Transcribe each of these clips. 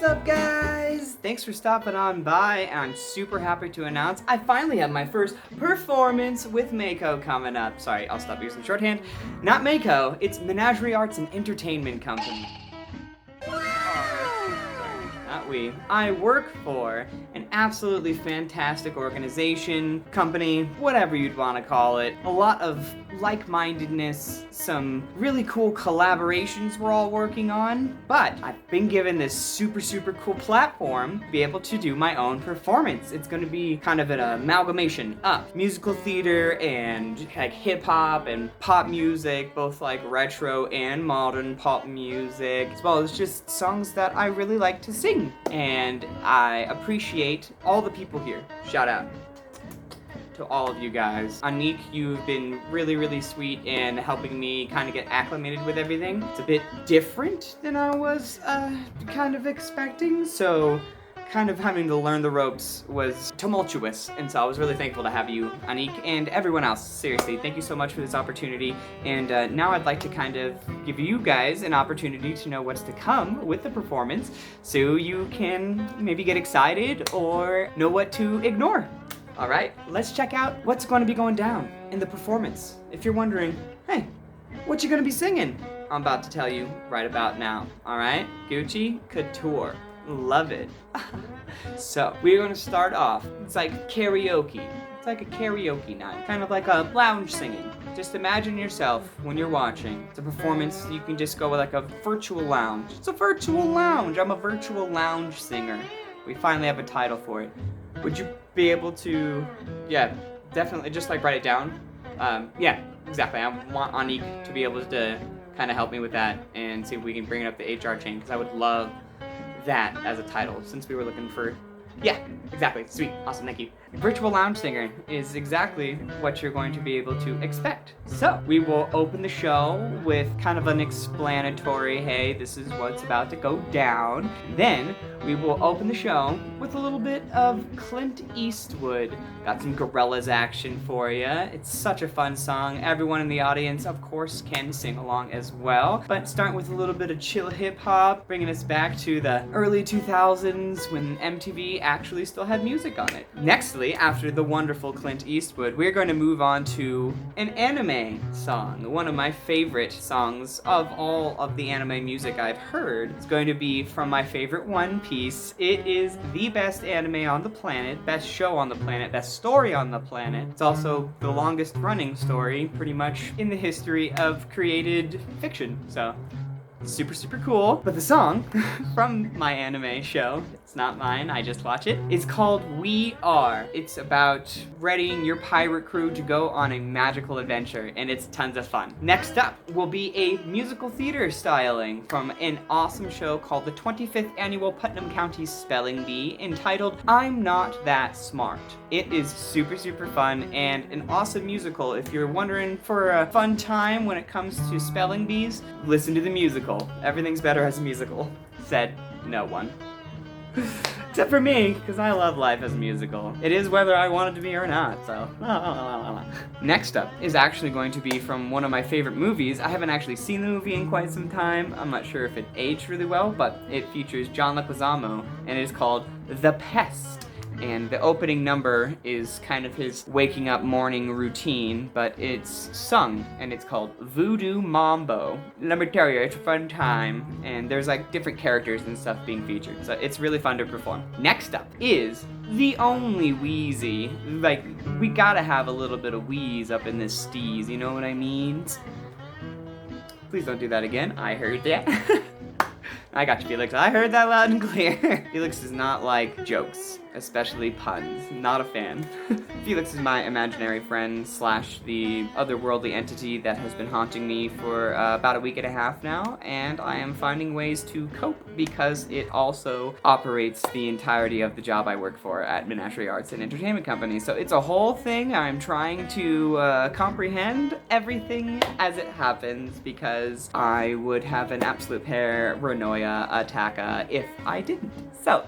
What's up, guys? Thanks for stopping on by, and I'm super happy to announce I finally have my first performance with Mako coming up. Sorry, I'll stop using shorthand. Not Mako, it's Menagerie Arts and Entertainment Company. Not we. I work for an absolutely fantastic organization, company, whatever you'd want to call it. A lot of like-mindedness, some really cool collaborations we're all working on, but I've been given this super cool platform to be able to do my own performance. It's going to be kind of an amalgamation of musical theater and like hip-hop and pop music, both like retro and modern pop music, as well as just songs that I really like to sing. And I appreciate all the people here. Shout out to all of you guys. Anik, you've been really sweet in helping me kind of get acclimated with everything. It's a bit different than I was kind of expecting, so kind of having to learn the ropes was tumultuous, and so I was really thankful to have you, Anik, and everyone else. Seriously, thank you so much for this opportunity, and now I'd like to kind of give you guys an opportunity to know what's to come with the performance, so you can maybe get excited or know what to ignore. All right, let's check out what's going to be going down in the performance. If you're wondering, hey, what you going to be singing? I'm about to tell you right about now, all right? Gucci Couture. Love it. So, we're going to start off. It's like karaoke. It's like a karaoke night, kind of like a lounge singing. Just imagine yourself when you're watching. It's a performance, you can just go with like a virtual lounge. It's a virtual lounge. I'm a virtual lounge singer. We finally have a title for it. Would you be able to, yeah, definitely just like write it down? Yeah, exactly. I want Anik to be able to kind of help me with that and see if we can bring it up the HR chain, because I would love that as a title, since we were looking for, yeah, exactly, sweet, awesome, thank you. Virtual lounge singer is exactly what you're going to be able to expect. So, we will open the show with kind of an explanatory, hey, this is what's about to go down. Then, we will open the show with a little bit of Clint Eastwood. Got some Gorillaz action for you. It's such a fun song. Everyone in the audience, of course, can sing along as well. But starting with a little bit of chill hip-hop, bringing us back to the early 2000s when MTV actually still had music on it. Nextly, after the wonderful Clint Eastwood, we're going to move on to an anime song. One of my favorite songs of all of the anime music I've heard. It's going to be from my favorite One Piece. It is the best anime on the planet, best show on the planet, best story on the planet. It's also the longest running story pretty much in the history of created fiction. So, super cool. But the song from my anime show, it's not mine, I just watch it, is called We Are. It's about readying your pirate crew to go on a magical adventure, and it's tons of fun. Next up will be a musical theater styling from an awesome show called the 25th Annual Putnam County Spelling Bee, entitled I'm Not That Smart. It is super fun and an awesome musical. If you're wondering for a fun time when it comes to spelling bees, listen to the musical. Everything's better as a musical. Said no one. Except for me, because I love life as a musical. It is whether I want it to be or not, so. Next up is actually going to be from one of my favorite movies. I haven't actually seen the movie in quite some time. I'm not sure if it aged really well, but it features John Leguizamo, and it is called The Pest. And the opening number is kind of his waking up morning routine, but it's sung, and it's called Voodoo Mambo. Let me tell you, it's a fun time, and there's like different characters and stuff being featured, so it's really fun to perform. Next up is the only Wheezy. Like, we gotta have a little bit of wheeze up in this steez, you know what I mean? Please don't do that again, I heard that. I got you, Felix. I heard that loud and clear. Felix does not like jokes, especially puns. Not a fan. Felix is my imaginary friend / the otherworldly entity that has been haunting me for about a week and a half now, and I am finding ways to cope because it also operates the entirety of the job I work for at Menagerie Arts and Entertainment Company. So it's a whole thing. I'm trying to comprehend everything as it happens because I would have an absolute paranoia attack if I didn't. So,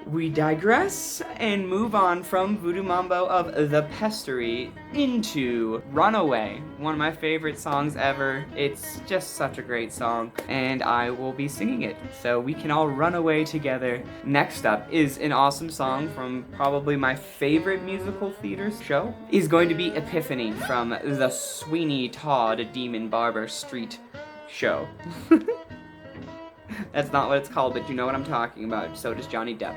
we digress and move on from Voodoo Mambo of the Pestery into Runaway, one of my favorite songs ever. It's just such a great song, and I will be singing it, so we can all run away together. Next up is an awesome song from probably my favorite musical theater show, is going to be Epiphany from the Sweeney Todd Demon Barber Street show. That's not what it's called, but you know what I'm talking about. So does Johnny Depp.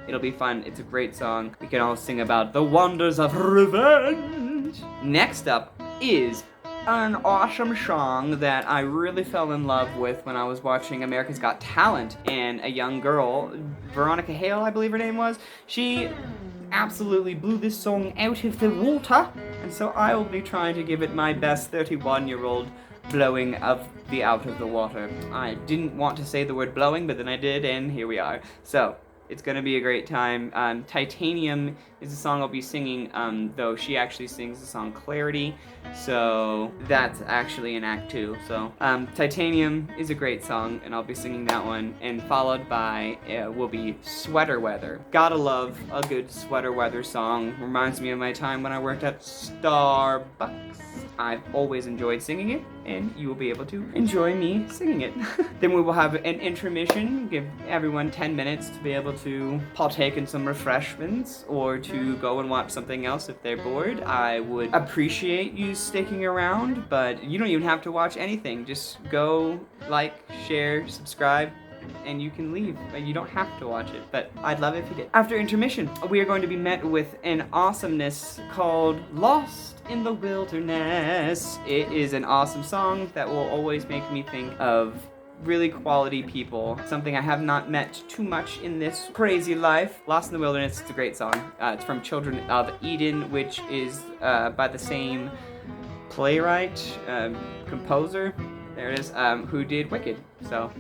It'll be fun. It's a great song. We can all sing about the wonders of revenge. Next up is an awesome song that I really fell in love with when I was watching America's Got Talent, and a young girl, Veronica Hale, I believe her name was, she absolutely blew this song out of the water, and so I will be trying to give it my best 31-year-old blowing of the out of the water. I didn't want to say the word blowing, but then I did, and here we are. So, it's gonna be a great time. Titanium is the song I'll be singing, though she actually sings the song Clarity, so that's actually in Act 2. So, Titanium is a great song, and I'll be singing that one, and followed by, will be Sweater Weather. Gotta love a good sweater weather song. Reminds me of my time when I worked at Starbucks. I've always enjoyed singing it, and you will be able to enjoy me singing it. Then we will have an intermission, give everyone 10 minutes to be able to partake in some refreshments, or to go and watch something else if they're bored. I would appreciate you sticking around, but you don't even have to watch anything. Just go, like, share, subscribe, and you can leave. You don't have to watch it, but I'd love it if you did. After intermission, we are going to be met with an awesomeness called Lost in the Wilderness. It is an awesome song that will always make me think of really quality people, something I have not met too much in this crazy life. Lost in the Wilderness, it's a great song. It's from Children of Eden, which is by the same playwright, composer, there it is, who did Wicked. So,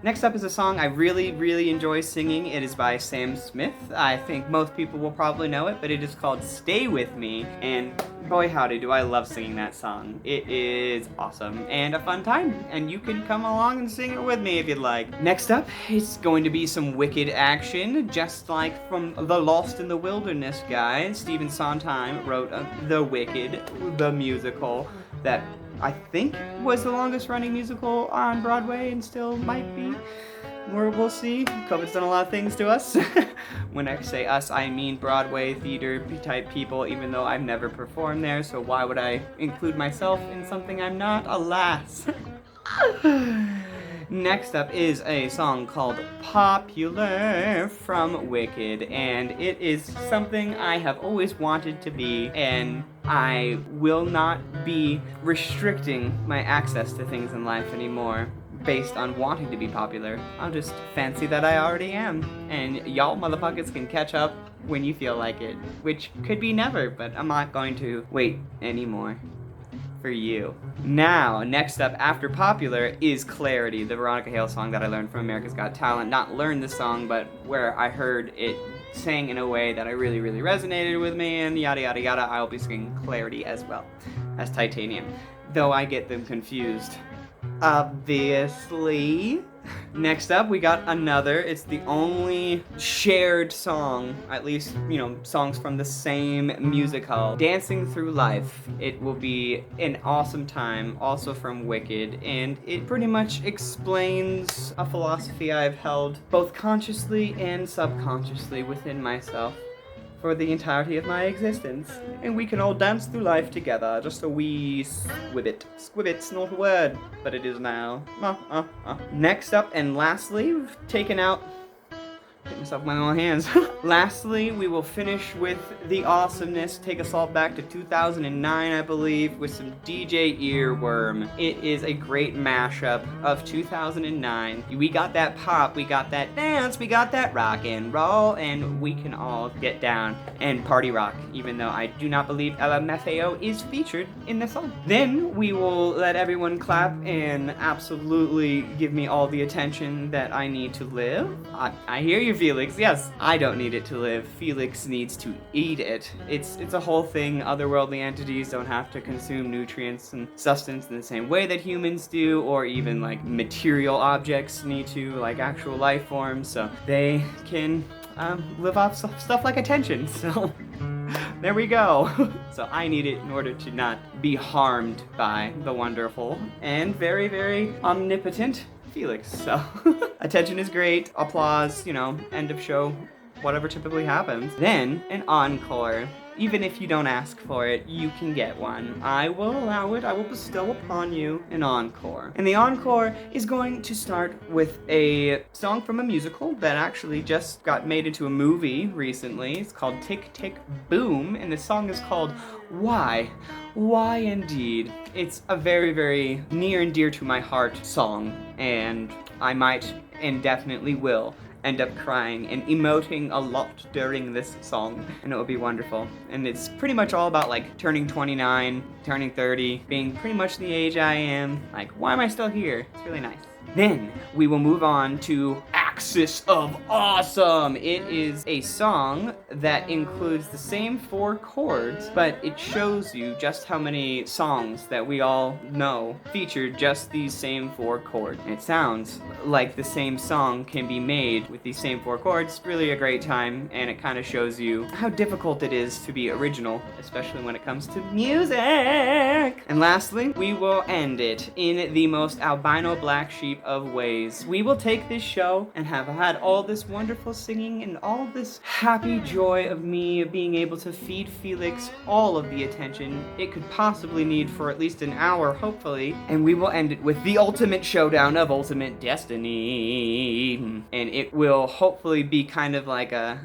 next up is a song I really, really enjoy singing. It is by Sam Smith. I think most people will probably know it, but it is called Stay With Me, and boy howdy do I love singing that song. It is awesome and a fun time, and you can come along and sing it with me if you'd like. Next up, it's going to be some Wicked action, just like from the Lost in the Wilderness guys. Stephen Sondheim wrote The Wicked, the musical, that I think was the longest running musical on Broadway and still might be. We'll see. COVID's done a lot of things to us. When I say us, I mean Broadway theater type people, even though I've never performed there, so why would I include myself in something I'm not? Alas. Next up is a song called Popular from Wicked, and it is something I have always wanted to be, and I will not be restricting my access to things in life anymore based on wanting to be popular. I'll just fancy that I already am, and y'all motherfuckers can catch up when you feel like it, which could be never, but I'm not going to wait anymore for you. Now, next up after Popular is Clarity, the Veronica Hale song that I learned from America's Got Talent. Not learned the song, but where I heard it sang in a way that I really, really resonated with me, and yada yada yada. I'll be singing Clarity as well as Titanium, though I get them confused, obviously. Next up, we got another. It's the only shared song, at least, songs from the same musical, Dancing Through Life. It will be an awesome time, also from Wicked, and it pretty much explains a philosophy I've held both consciously and subconsciously within myself for the entirety of my existence. And we can all dance through life together, just a wee squibbit. Squibbit's not a word, but it is now. Next up and lastly, we've taken out... Hit myself with my own hands. Lastly, we will finish with the awesomeness, take us all back to 2009, I believe, with some DJ Earworm. It is a great mashup of 2009. We got that pop, we got that dance, we got that rock and roll, and we can all get down and party rock, even though I do not believe LMFAO is featured in the song. Then we will let everyone clap and absolutely give me all the attention that I need to live. I hear you Felix, yes, I don't need it to live. Felix needs to eat it. It's a whole thing. Otherworldly entities don't have to consume nutrients and sustenance in the same way that humans do, or even like material objects need to, like actual life forms. So they can live off stuff like attention. So there we go. So I need it in order to not be harmed by the wonderful and very, very omnipotent Felix. So attention is great, applause, end of show, whatever typically happens. Then an encore. Even if you don't ask for it, you can get one. I will allow it. I will bestow upon you an encore. And the encore is going to start with a song from a musical that actually just got made into a movie recently. It's called Tick, Tick, Boom, and the song is called Why? Why indeed? It's a very, very near and dear to my heart song, and I might and definitely will end up crying and emoting a lot during this song, and it will be wonderful. And it's pretty much all about like turning 29, turning 30, being pretty much the age I am. Like, why am I still here? It's really nice. Then we will move on to Axis of Awesome. It is a song that includes the same 4 chords, but it shows you just how many songs that we all know feature just these same 4 chords. And it sounds like the same song can be made with these same 4 chords. It's really a great time, and it kind of shows you how difficult it is to be original, especially when it comes to music. And lastly, we will end it in the most albino black sheep of ways. We will take this show and have had all this wonderful singing and all this happy joy of me being able to feed Felix all of the attention it could possibly need for at least an hour, hopefully. And we will end it with the ultimate showdown of ultimate destiny. And it will hopefully be kind of like a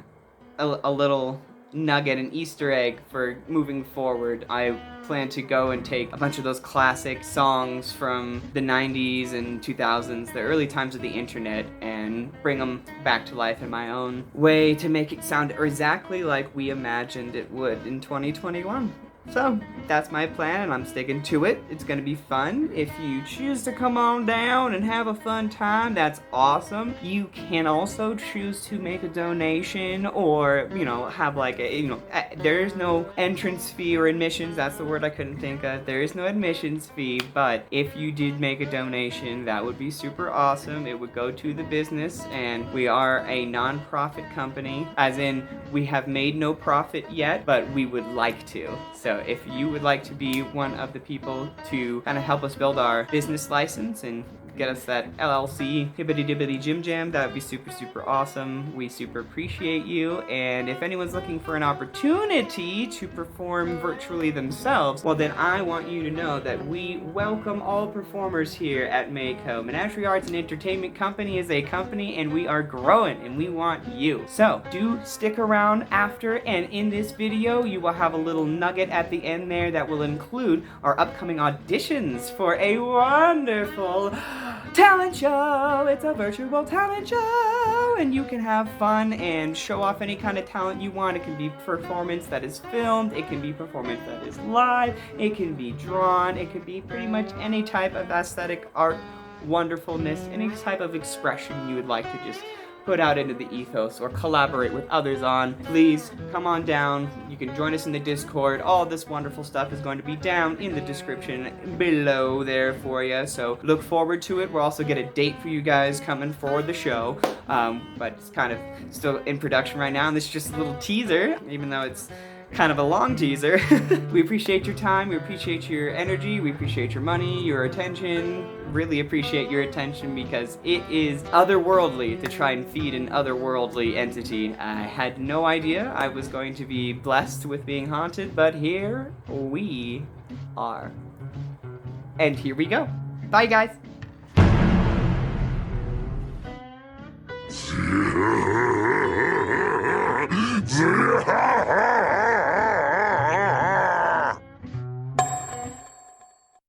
little nugget, an Easter egg for moving forward. I plan to go and take a bunch of those classic songs from the 90s and 2000s, the early times of the internet, and bring them back to life in my own way to make it sound exactly like we imagined it would in 2021. So, that's my plan, and I'm sticking to it. It's gonna be fun. If you choose to come on down and have a fun time, that's awesome. You can also choose to make a donation or, have like there's no entrance fee or admissions. That's the word I couldn't think of. There is no admissions fee, but if you did make a donation, that would be super awesome. It would go to the business, and we are a non-profit company, as in we have made no profit yet, but we would like to. So if you would like to be one of the people to kind of help us build our business license and get us that LLC hibbity dibbity jim jam, that would be super, super awesome. We super appreciate you. And if anyone's looking for an opportunity to perform virtually themselves, well then I want you to know that we welcome all performers here at Mako. Menagerie Arts and Entertainment Company is a company, and we are growing, and we want you. So do stick around after, and in this video you will have a little nugget at the end there that will include our upcoming auditions for a wonderful talent show. It's a virtual talent show, and you can have fun and show off any kind of talent you want. It can be performance that is filmed, it can be performance that is live, it can be drawn, it could be pretty much any type of aesthetic art wonderfulness, any type of expression you would like to just put out into the ethos or collaborate with others on. Please come on down. You can join us in the Discord. All this wonderful stuff is going to be down in the description below there for you, so look forward to it. We'll also get a date for you guys coming for the show, but it's kind of still in production right now, and this is just a little teaser, even though it's kind of a long teaser. We appreciate your time, we appreciate your energy, we appreciate your money, your attention. Really appreciate your attention, because it is otherworldly to try and feed an otherworldly entity. I had no idea I was going to be blessed with being haunted, but here we are. And here we go. Bye, guys.